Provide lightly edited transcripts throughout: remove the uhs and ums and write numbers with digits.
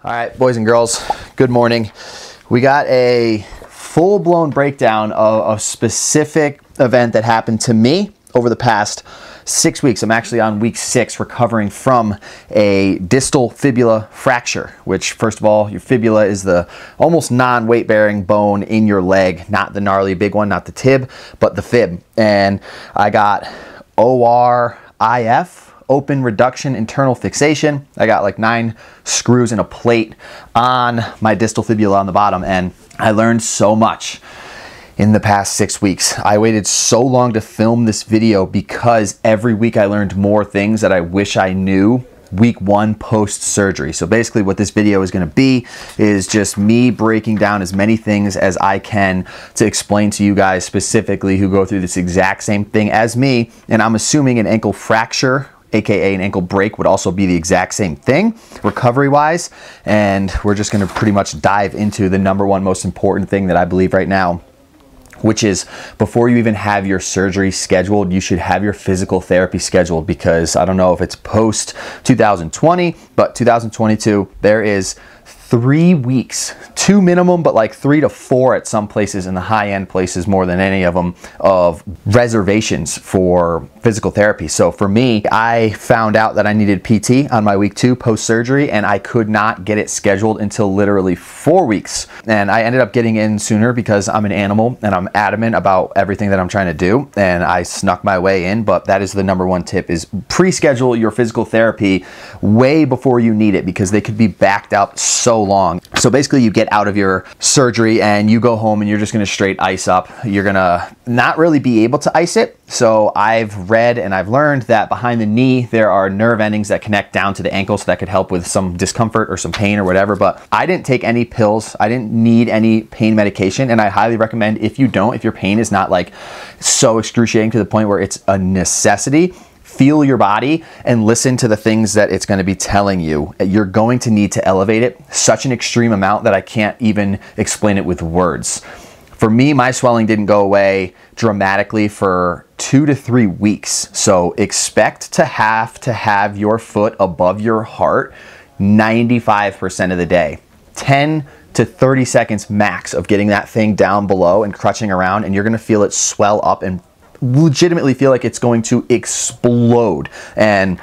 All right, boys and girls, good morning. We got a full-blown breakdown of a specific event that happened to me over the past 6 weeks. I'm actually on week 6 recovering from a distal fibula fracture, which, first of all, your fibula is the almost non-weight bearing bone in your leg, not the gnarly big one, not the tib, but the fib. And I got O.R.I.F, open reduction internal fixation. I got like 9 screws and a plate on my distal fibula on the bottom, and I learned so much in the past 6 weeks. I waited so long to film this video because every week I learned more things that I wish I knew week 1 post-surgery. So basically what this video is going to be is just me breaking down as many things as I can to explain to you guys specifically who go through this exact same thing as me. And I'm assuming an ankle fracture, aka an ankle break, would also be the exact same thing recovery wise. And we're just going to pretty much dive into the #1 most important thing that I believe right now, which is before you even have your surgery scheduled, you should have your physical therapy scheduled, because I don't know if it's post 2020, but 2022, there is 3 weeks, 2 minimum, but like 3 to 4 at some places, in the high-end places more than any of them, of reservations for physical therapy. So for me, I found out that I needed PT on my week 2 post-surgery, and I could not get it scheduled until literally 4 weeks. And I ended up getting in sooner because I'm an animal and I'm adamant about everything that I'm trying to do, and I snuck my way in. But that is the #1 tip, is pre-schedule your physical therapy way before you need it, because they could be backed up so long. So basically you get out of your surgery and you go home and you're just going to straight ice up. You're going to not really be able to ice it. So I've read and I've learned that behind the knee there are nerve endings that connect down to the ankle, so that could help with some discomfort or some pain or whatever. But I didn't take any pills. I didn't need any pain medication, and I highly recommend, if you don't, if your pain is not like so excruciating to the point where it's a necessity, feel your body and listen to the things that it's going to be telling you. You're going to need to elevate it such an extreme amount that I can't even explain it with words. For me, my swelling didn't go away dramatically for 2 to 3 weeks. So expect to have your foot above your heart 95% of the day. 10 to 30 seconds max of getting that thing down below and crutching around, and you're going to feel it swell up and legitimately feel like it's going to explode. And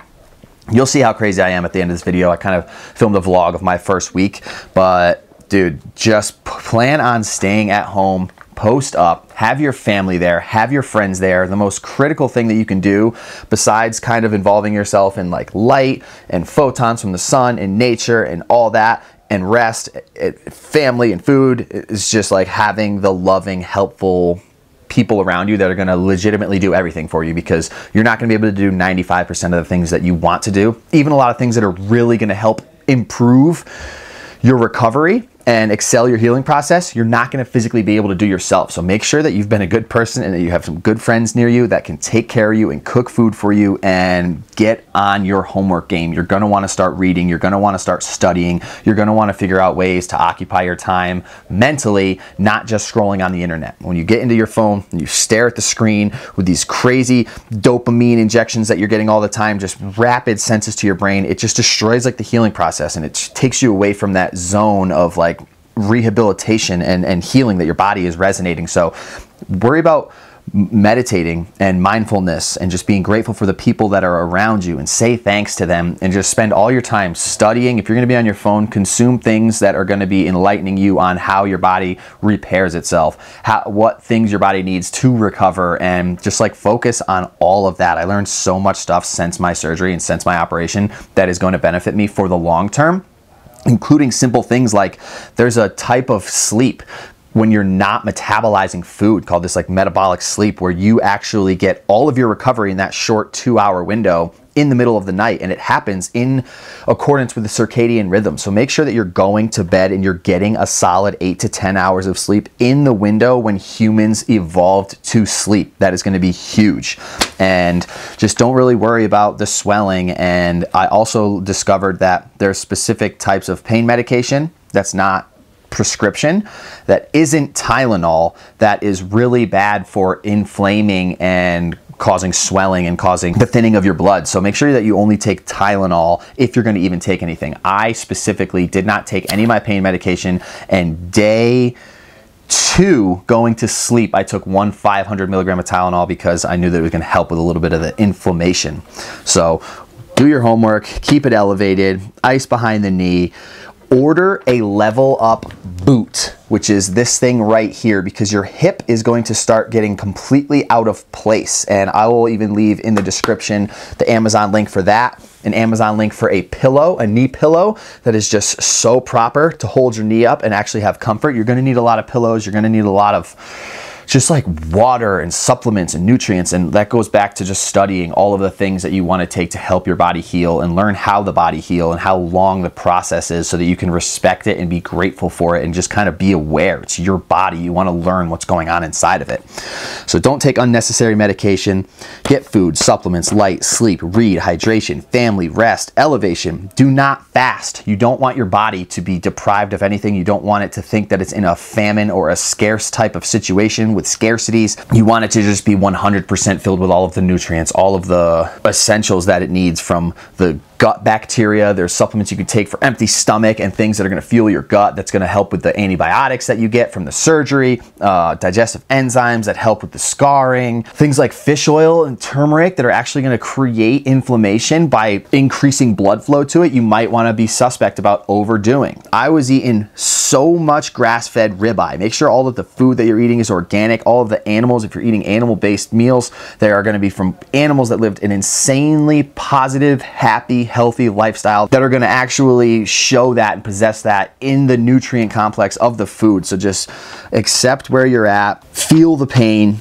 you'll see how crazy I am at the end of this video. I kind of filmed a vlog of my first week, but dude, just plan on staying at home, post up, have your family there, have your friends there. The most critical thing that you can do, besides kind of involving yourself in like light and photons from the sun and nature and all that, and rest, family and food, is just like having the loving, helpful people around you that are going to legitimately do everything for you, because you're not going to be able to do 95% of the things that you want to do. Even a lot of things that are really going to help improve your recovery and excel your healing process, you're not going to physically be able to do yourself. So make sure that you've been a good person and that you have some good friends near you that can take care of you and cook food for you, and get on your homework game. You're going to want to start reading. You're going to want to start studying. You're going to want to figure out ways to occupy your time mentally, not just scrolling on the internet. When you get into your phone and you stare at the screen with these crazy dopamine injections that you're getting all the time, just rapid senses to your brain, it just destroys like the healing process, and it takes you away from that zone of like rehabilitation and healing that your body is resonating. So worry about meditating and mindfulness and just being grateful for the people that are around you, and say thanks to them, and just spend all your time studying. If you're going to be on your phone, consume things that are going to be enlightening you on how your body repairs itself, what things your body needs to recover, and just like focus on all of that. I learned so much stuff since my surgery and since my operation that is going to benefit me for the long term, including simple things like there's a type of sleep when you're not metabolizing food called this like metabolic sleep, where you actually get all of your recovery in that short 2-hour window in the middle of the night, and it happens in accordance with the circadian rhythm. So make sure that you're going to bed and you're getting a solid 8 to 10 hours of sleep in the window when humans evolved to sleep. That is going to be huge. And just don't really worry about the swelling. And I also discovered that there's specific types of pain medication that's not prescription, that isn't Tylenol, that is really bad for inflaming and causing swelling and causing the thinning of your blood. So make sure that you only take Tylenol if you're going to even take anything. I specifically did not take any of my pain medication, and day 2 going to sleep, I took 500 milligram of Tylenol because I knew that it was going to help with a little bit of the inflammation. So do your homework, keep it elevated, ice behind the knee, order a level up boot, which is this thing right here, because your hip is going to start getting completely out of place. And I will even leave in the description the Amazon link for that, an Amazon link for a pillow, a knee pillow that is just so proper to hold your knee up and actually have comfort. You're gonna need a lot of pillows. You're gonna need a lot of just like water and supplements and nutrients, and that goes back to just studying all of the things that you want to take to help your body heal and learn how the body heal and how long the process is, so that you can respect it and be grateful for it and just kind of be aware. It's your body. You want to learn what's going on inside of it. So don't take unnecessary medication. Get food, supplements, light, sleep, read, hydration, family, rest, elevation. Do not fast. You don't want your body to be deprived of anything. You don't want it to think that it's in a famine or a scarce type of situation with scarcities. You want it to just be 100% filled with all of the nutrients, all of the essentials that it needs, from the gut bacteria. There's supplements you can take for empty stomach and things that are going to fuel your gut. That's going to help with the antibiotics that you get from the surgery, digestive enzymes that help with the scarring, things like fish oil and turmeric that are actually going to create inflammation by increasing blood flow to it. You might want to be suspect about overdoing. I was eating so much grass-fed ribeye. Make sure all of the food that you're eating is organic. All of the animals, if you're eating animal-based meals, they are going to be from animals that lived an insanely positive, happy, healthy lifestyle that are going to actually show that and possess that in the nutrient complex of the food. So just accept where you're at, feel the pain,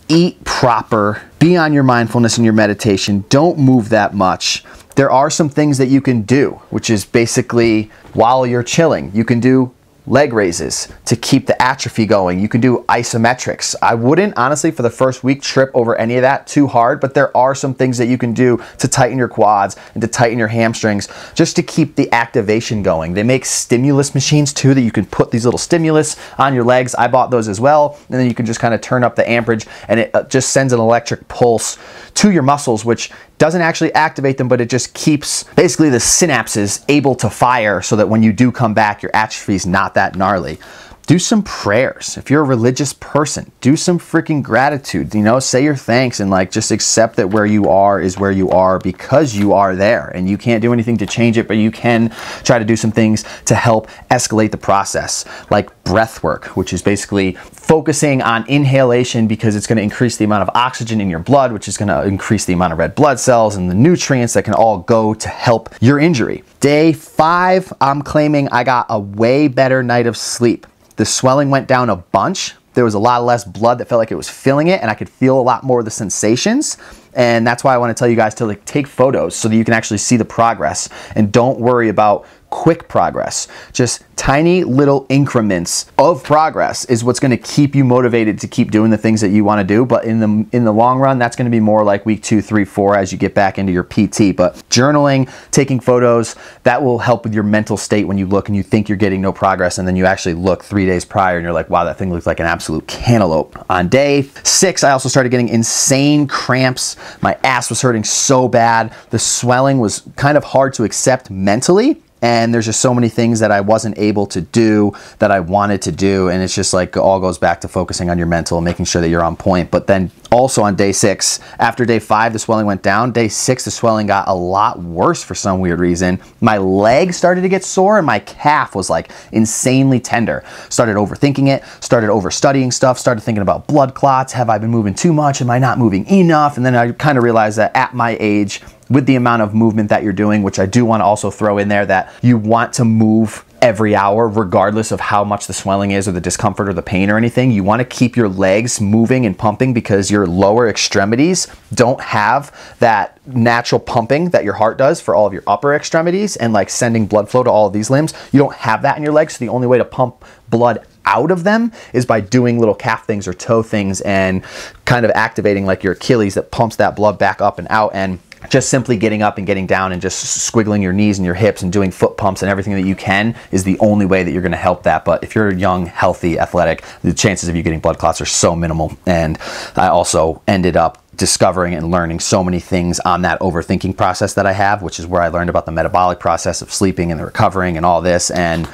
eat proper, be on your mindfulness and your meditation. Don't move that much. There are some things that you can do, which is basically while you're chilling, you can do leg raises to keep the atrophy going. You can do isometrics. I wouldn't honestly for the first week trip over any of that too hard, but there are some things that you can do to tighten your quads and to tighten your hamstrings just to keep the activation going. They make stimulus machines too that you can put these little stimulus on your legs. I bought those as well, and then you can just kind of turn up the amperage and it just sends an electric pulse to your muscles, which doesn't actually activate them, but it just keeps basically the synapses able to fire so that when you do come back, your atrophy is not that gnarly. Do some prayers. If you're a religious person, do some freaking gratitude, you know, say your thanks and like just accept that where you are is where you are because you are there and you can't do anything to change it, but you can try to do some things to help escalate the process, like breath work, which is basically focusing on inhalation because it's going to increase the amount of oxygen in your blood, which is going to increase the amount of red blood cells and the nutrients that can all go to help your injury. Day 5, I'm claiming I got a way better night of sleep. The swelling went down a bunch. There was a lot less blood that felt like it was filling it, and I could feel a lot more of the sensations. And that's why I want to tell you guys to like take photos so that you can actually see the progress, and don't worry about quick progress. Just tiny little increments of progress is what's going to keep you motivated to keep doing the things that you want to do. But in the long run, that's going to be more like week 2, 3, 4 as you get back into your PT. But journaling, taking photos, that will help with your mental state when you look and you think you're getting no progress, and then you actually look 3 days prior and you're like, wow, that thing looks like an absolute cantaloupe. On day 6, I also started getting insane cramps. My ass was hurting so bad. The swelling was kind of hard to accept mentally. And there's just so many things that I wasn't able to do that I wanted to do. And it's just like all goes back to focusing on your mental and making sure that you're on point. But then also on day 6, after day 5, the swelling went down. Day 6, the swelling got a lot worse for some weird reason. My leg started to get sore and my calf was like insanely tender. Started overthinking it, started overstudying stuff, started thinking about blood clots. Have I been moving too much? Am I not moving enough? And then I kind of realized that at my age, with the amount of movement that you're doing, which I do want to also throw in there, that you want to move every hour regardless of how much the swelling is or the discomfort or the pain or anything. You want to keep your legs moving and pumping because your lower extremities don't have that natural pumping that your heart does for all of your upper extremities and like sending blood flow to all of these limbs. You don't have that in your legs, so the only way to pump blood out of them is by doing little calf things or toe things and kind of activating like your Achilles that pumps that blood back up and out. And just simply getting up and getting down and just squiggling your knees and your hips and doing foot pumps and everything that you can is the only way that you're going to help that. But if you're young, healthy, athletic, the chances of you getting blood clots are so minimal. And I also ended up discovering and learning so many things on that overthinking process that I have, which is where I learned about the metabolic process of sleeping and the recovering and all this. And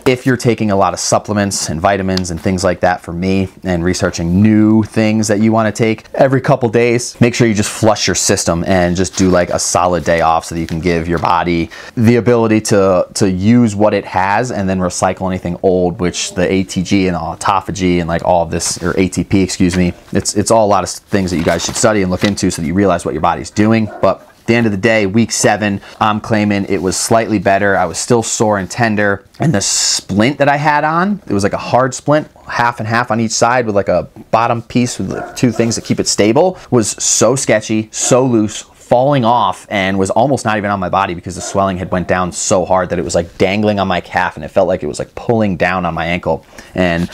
if you're taking a lot of supplements and vitamins and things like that, for me, and researching new things that you want to take every couple days, make sure you just flush your system and just do like a solid day off so that you can give your body the ability to use what it has and then recycle anything old, which the ATG and autophagy and like all of this, or ATP, excuse me, it's all a lot of things that you guys should study and look into so that you realize what your body's doing. But at the end of the day, week 7, I'm claiming it was slightly better. I was still sore and tender. And the splint that I had on, it was like a hard splint, half and half on each side with like a bottom piece with like 2 things that keep it stable, was so sketchy, so loose, falling off, and was almost not even on my body because the swelling had went down so hard that it was like dangling on my calf, and it felt like it was like pulling down on my ankle. And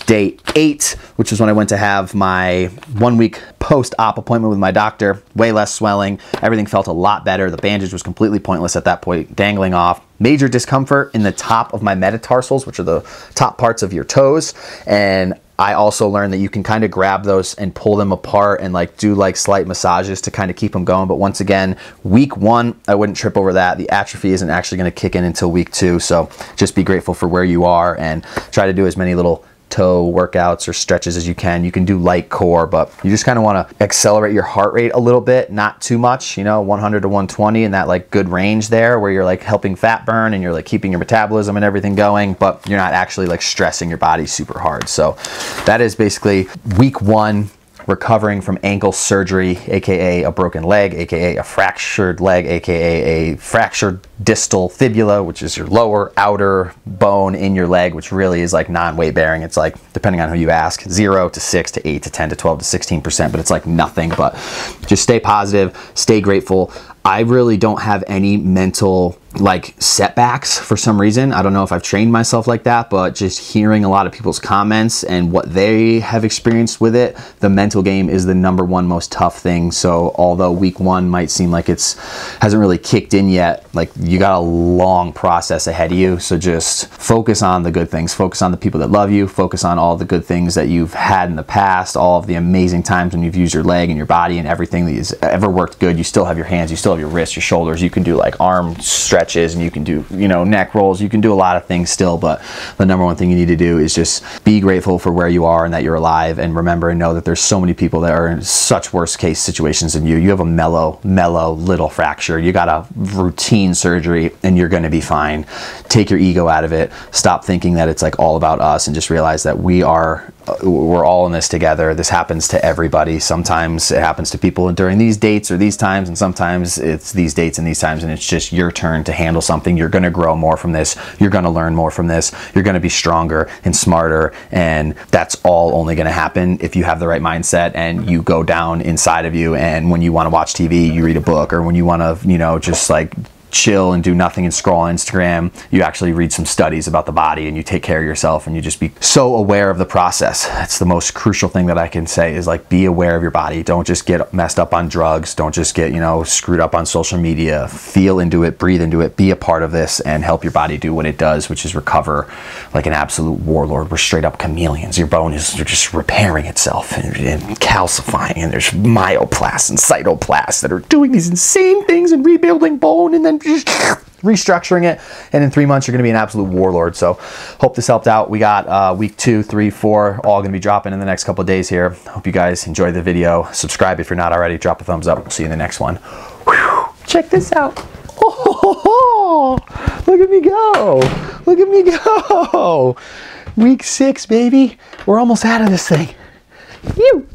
day 8, which is when I went to have my 1-week post-op appointment with my doctor, way less swelling, everything felt a lot better. The bandage was completely pointless at that point, dangling off. Major discomfort in the top of my metatarsals, which are the top parts of your toes, and I also learned that you can kind of grab those and pull them apart and like do like slight massages to kind of keep them going. But once again, week 1, I wouldn't trip over that. The atrophy isn't actually going to kick in until week 2. So just be grateful for where you are and try to do as many little toe workouts or stretches as you can. You can do light core, but you just kind of want to accelerate your heart rate a little bit, not too much, you know, 100 to 120 in that like good range there where you're like helping fat burn and you're like keeping your metabolism and everything going, but you're not actually like stressing your body super hard. So that is basically week 1, recovering from ankle surgery, aka a broken leg, aka a fractured leg, aka a fractured distal fibula, which is your lower outer bone in your leg, which really is like non-weight bearing. It's like, depending on who you ask, 0 to 6 to 8 to 10 to 12 to 16%, but it's like nothing. But just stay positive, stay grateful. I really don't have any mental like setbacks for some reason. I don't know if I've trained myself like that, but just hearing a lot of people's comments and what they have experienced with it, the mental game is the #1 most tough thing. So although week 1 might seem like hasn't really kicked in yet, like you got a long process ahead of you. So just focus on the good things, focus on the people that love you, focus on all the good things that you've had in the past, all of the amazing times when you've used your leg and your body and everything that has ever worked good. You still have your hands, you still have your wrists, your shoulders, you can do like arm stretches, and you can do, you know, neck rolls, you can do a lot of things still, but the #1 thing you need to do is just be grateful for where you are and that you're alive, and remember and know that there's so many people that are in such worst case situations than you. You have a mellow little fracture, you got a routine surgery, and you're gonna be fine. Take your ego out of it, stop thinking that it's like all about us, and just realize that we're all in this together. This happens to everybody. Sometimes it happens to people during these dates or these times, and sometimes it's these dates and these times, and it's just your turn to handle something. You're going to grow more from this. You're going to learn more from this. You're going to be stronger and smarter, and that's all only going to happen if you have the right mindset and you go down inside of you, and when you want to watch TV, you read a book, or when you want to, you know, just like chill and do nothing and scroll on Instagram, you actually read some studies about the body and you take care of yourself, and you just be so aware of the process. That's the most crucial thing that I can say, is like, be aware of your body. Don't just get messed up on drugs. Don't just get, you know, screwed up on social media. Feel into it, breathe into it, be a part of this, and help your body do what it does, which is recover like an absolute warlord. We're straight up chameleons. Your bone is just repairing itself and calcifying, and there's myoblasts and cytoblasts that are doing these insane things and rebuilding bone and then just restructuring it, and in 3 months you're going to be an absolute warlord. So hope this helped out. We got week 2, 3, 4 all going to be dropping in the next couple of days here. Hope you guys enjoyed the video. Subscribe if you're not already. Drop a thumbs up. We'll see you in the next one. Whew. Check this out. Oh, look at me go. Look at me go. Week 6, baby. We're almost out of this thing. Phew.